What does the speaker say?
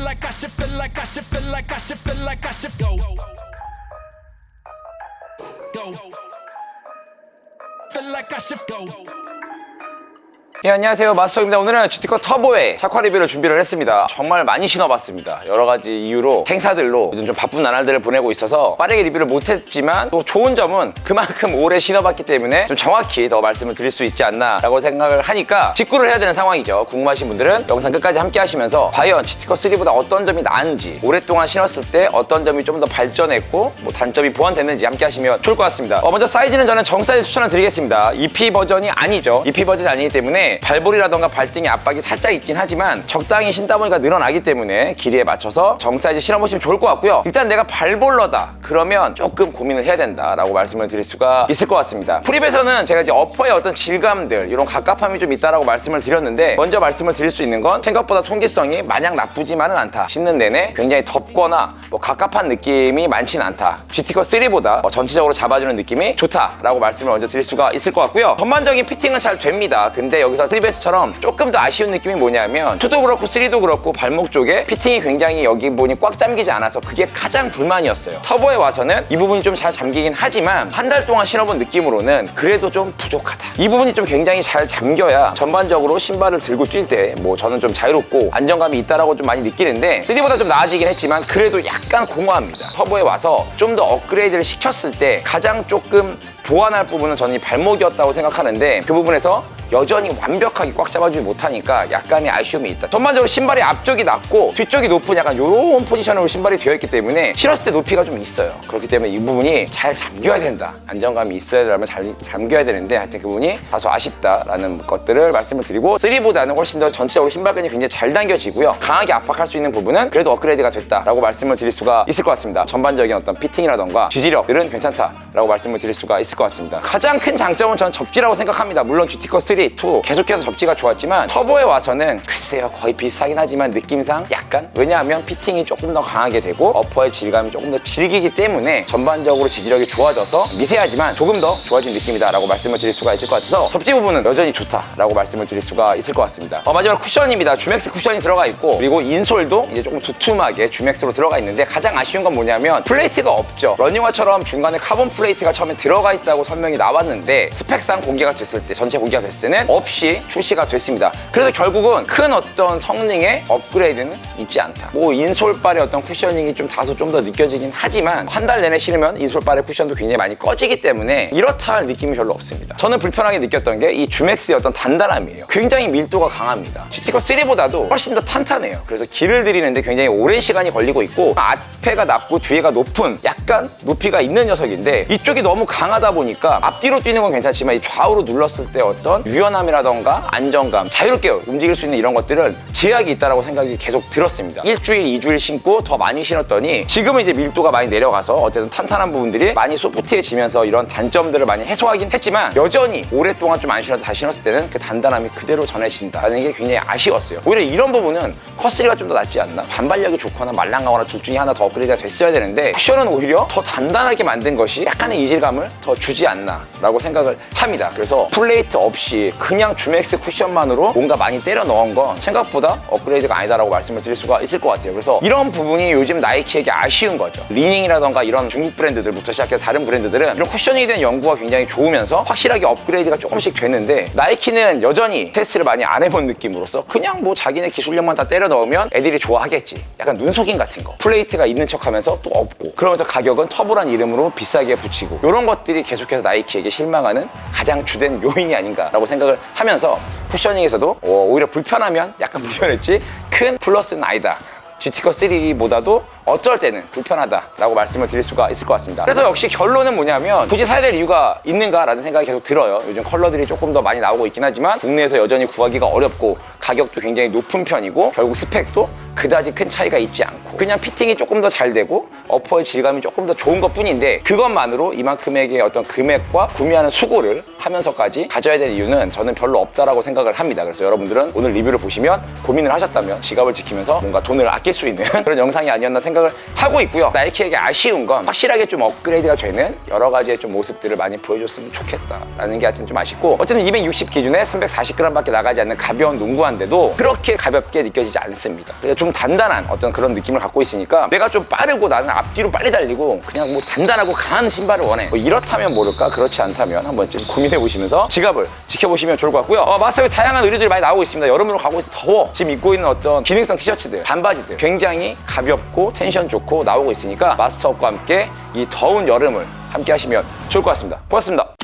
like I should feel like I should feel like I should feel like I should go. Go. Feel like I should go. 예, 안녕하세요, 마스터입니다. 오늘은 GT컷 터보의 차카 리뷰를 준비를 했습니다. 정말 많이 신어봤습니다. 여러가지 이유로 행사들로 요즘 좀 바쁜 나날들을 보내고 있어서 빠르게 리뷰를 못했지만 또 좋은 점은 그만큼 오래 신어봤기 때문에 좀 정확히 더 말씀을 드릴 수 있지 않나 라고 생각을 하니까 직구를 해야 되는 상황이죠. 궁금하신 분들은 영상 끝까지 함께 하시면서 과연 GT컷 3보다 어떤 점이 나은지, 오랫동안 신었을 때 어떤 점이 좀 더 발전했고 뭐 단점이 보완됐는지 함께 하시면 좋을 것 같습니다. 먼저 사이즈는 저는 정 사이즈 추천을 드리겠습니다. EP 버전이 아니죠. EP 버전이 아니기 때문에 발볼이라던가 발등에 압박이 살짝 있긴 하지만 적당히 신다 보니까 늘어나기 때문에 길이에 맞춰서 정 사이즈 신어보시면 좋을 것 같고요. 일단 내가 발볼러다 그러면 조금 고민을 해야 된다라고 말씀을 드릴 수가 있을 것 같습니다. 프립에서는 제가 이제 어퍼의 어떤 질감들 이런 갑갑함이 좀 있다라고 말씀을 드렸는데 먼저 말씀을 드릴 수 있는 건 생각보다 통기성이 마냥 나쁘지만은 않다. 신는 내내 굉장히 덥거나 뭐 갑갑한 느낌이 많지는 않다. GT컷 3보다 전체적으로 잡아주는 느낌이 좋다라고 말씀을 먼저 드릴 수가 있을 것 같고요. 전반적인 피팅은 잘 됩니다. 근데 여기서 프리베스처럼 조금 더 아쉬운 느낌이 뭐냐면 2도 그렇고 3도 그렇고 발목 쪽에 피팅이 굉장히 여기 부분이 꽉 잠기지 않아서 그게 가장 불만이었어요. 터보에 와서는 이 부분이 좀 잘 잠기긴 하지만 한 달 동안 신어본 느낌으로는 그래도 좀 부족하다. 이 부분이 좀 굉장히 잘 잠겨야 전반적으로 신발을 들고 뛸 때 뭐 저는 좀 자유롭고 안정감이 있다라고 좀 많이 느끼는데 3보다 좀 나아지긴 했지만 그래도 약간 공허합니다. 터보에 와서 좀 더 업그레이드를 시켰을 때 가장 조금 보완할 부분은 저는 이 발목이었다고 생각하는데 그 부분에서 여전히 완벽하게 꽉 잡아주지 못하니까 약간의 아쉬움이 있다. 전반적으로 신발이 앞쪽이 낮고 뒤쪽이 높은 약간 이런 포지션으로 신발이 되어있기 때문에 신었을 때 높이가 좀 있어요. 그렇기 때문에 이 부분이 잘 잠겨야 된다. 안정감이 있어야 되려면 잘 잠겨야 되는데 하여튼 그 부분이 다소 아쉽다라는 것들을 말씀을 드리고 3보다는 훨씬 더 전체적으로 신발끈이 굉장히 잘 당겨지고요. 강하게 압박할 수 있는 부분은 그래도 업그레이드가 됐다라고 말씀을 드릴 수가 있을 것 같습니다. 전반적인 어떤 피팅이라던가 지지력들은 괜찮다라고 말씀을 드릴 수가 있을 것 같습니다. 가장 큰 장점은 저는 접지라고 생각합니다. 물론 GT컷 3, 2 계속해서 접지가 좋았지만 터보에 와서는 글쎄요 거의 비슷하긴 하지만 느낌상 약간 왜냐하면 피팅이 조금 더 강하게 되고 어퍼의 질감이 조금 더 질기기 때문에 전반적으로 지지력이 좋아져서 미세하지만 조금 더 좋아진 느낌이다 라고 말씀을 드릴 수가 있을 것 같아서 접지 부분은 여전히 좋다라고 말씀을 드릴 수가 있을 것 같습니다. 마지막으로 쿠션입니다. 주맥스 쿠션이 들어가 있고 그리고 인솔도 이제 조금 두툼하게 주맥스로 들어가 있는데 가장 아쉬운 건 뭐냐면 플레이트가 없죠. 러닝화처럼 중간에 카본 플레이트가 처음에 들어가 있다고 설명이 나왔는데 스펙상 공개가 됐을 때 전체 공개가 됐을 때는 없이 출시가 됐습니다. 그래서 결국은 큰 어떤 성능의 업그레이드는 있지 않다. 뭐 인솔발의 어떤 쿠셔닝이 좀 다소 좀 더 느껴지긴 하지만 한 달 내내 신으면 인솔발의 쿠션도 굉장히 많이 꺼지기 때문에 이렇다 할 느낌이 별로 없습니다. 저는 불편하게 느꼈던 게 이 주맥스의 어떤 단단함이에요. 굉장히 밀도가 강합니다. GT컷 3보다도 훨씬 더 탄탄해요. 그래서 길을 들이는데 굉장히 오랜 시간이 걸리고 있고 앞에가 낮고 뒤에가 높은 약간 높이가 있는 녀석인데 이쪽이 너무 강하다 보니까 앞뒤로 뛰는 건 괜찮지만 이 좌우로 눌렀을 때 어떤 유연함이라던가 안정감, 자유롭게 움직일 수 있는 이런 것들은 제약이 있다고 생각이 계속 들었습니다. 일주일, 2주일 신고 더 많이 신었더니 지금은 이제 밀도가 많이 내려가서 어쨌든 탄탄한 부분들이 많이 소프트해지면서 이런 단점들을 많이 해소하긴 했지만 여전히 오랫동안 좀 안 신어서 다시 신었을 때는 그 단단함이 그대로 전해진다는 게 굉장히 아쉬웠어요. 오히려 이런 부분은 컷3가 좀 더 낫지 않나? 반발력이 좋거나 말랑하거나 둘 중에 하나 더 업그레이드가 됐어야 되는데 쿠션은 오히려 더 단단하게 만든 것이 약간의 이질감을 더 주지 않나 라고 생각을 합니다. 그래서 플레이트 없이 그냥 주맥스 쿠션만으로 뭔가 많이 때려 넣은 건 생각보다 업그레이드가 아니다라고 말씀을 드릴 수가 있을 것 같아요. 그래서 이런 부분이 요즘 나이키에게 아쉬운 거죠. 리닝이라던가 이런 중국 브랜드들부터 시작해서 다른 브랜드들은 이런 쿠셔닝에 대한 연구가 굉장히 좋으면서 확실하게 업그레이드가 조금씩 되는데 나이키는 여전히 테스트를 많이 안 해본 느낌으로서 그냥 뭐 자기네 기술력만 다 때려 넣으면 애들이 좋아하겠지. 약간 눈속임 같은 거. 플레이트가 있는 척하면서 또 없고 그러면서 가격은 터보란 이름으로 비싸게 붙이고 이런 것들이 계속해서 나이키에게 실망하는 가장 주된 요인이 아닌가라고 생각을 하면서 쿠셔닝에서도 오히려 불편하면 약간 불편했지 큰 플러스는 아니다. GT컷 3보다도 어쩔 때는 불편하다라고 말씀을 드릴 수가 있을 것 같습니다. 그래서 역시 결론은 뭐냐면 굳이 사야 될 이유가 있는가라는 생각이 계속 들어요. 요즘 컬러들이 조금 더 많이 나오고 있긴 하지만 국내에서 여전히 구하기가 어렵고 가격도 굉장히 높은 편이고 결국 스펙도 그다지 큰 차이가 있지 않고 그냥 피팅이 조금 더 잘 되고 어퍼의 질감이 조금 더 좋은 것 뿐인데 그것만으로 이만큼의 어떤 금액과 구매하는 수고를 하면서까지 가져야 될 이유는 저는 별로 없다라고 생각을 합니다. 그래서 여러분들은 오늘 리뷰를 보시면 고민을 하셨다면 지갑을 지키면서 뭔가 돈을 아낄 수 있는 그런 영상이 아니었나 생각을 하고 있고요. 나이키에게 아쉬운 건 확실하게 좀 업그레이드가 되는 여러 가지의 좀 모습들을 많이 보여줬으면 좋겠다라는 게 하여튼 좀 아쉽고 어쨌든 260 기준에 340g 밖에 나가지 않는 가벼운 농구화인데도 그렇게 가볍게 느껴지지 않습니다. 그래서 좀 단단한 어떤 그런 느낌을 갖고 있으니까 내가 좀 빠르고 나는 앞뒤로 빨리 달리고 그냥 뭐 단단하고 강한 신발을 원해. 뭐 이렇다면 모를까, 그렇지 않다면 한번 좀 고민해 보시면서 지갑을 지켜보시면 좋을 것 같고요. 마스터에 다양한 의류들이 많이 나오고 있습니다. 여름으로 가고 있어. 더워. 지금 입고 있는 어떤 기능성 티셔츠들, 반바지들 굉장히 가볍고 텐션 좋고 나오고 있으니까 마스터과 함께 이 더운 여름을 함께 하시면 좋을 것 같습니다. 고맙습니다.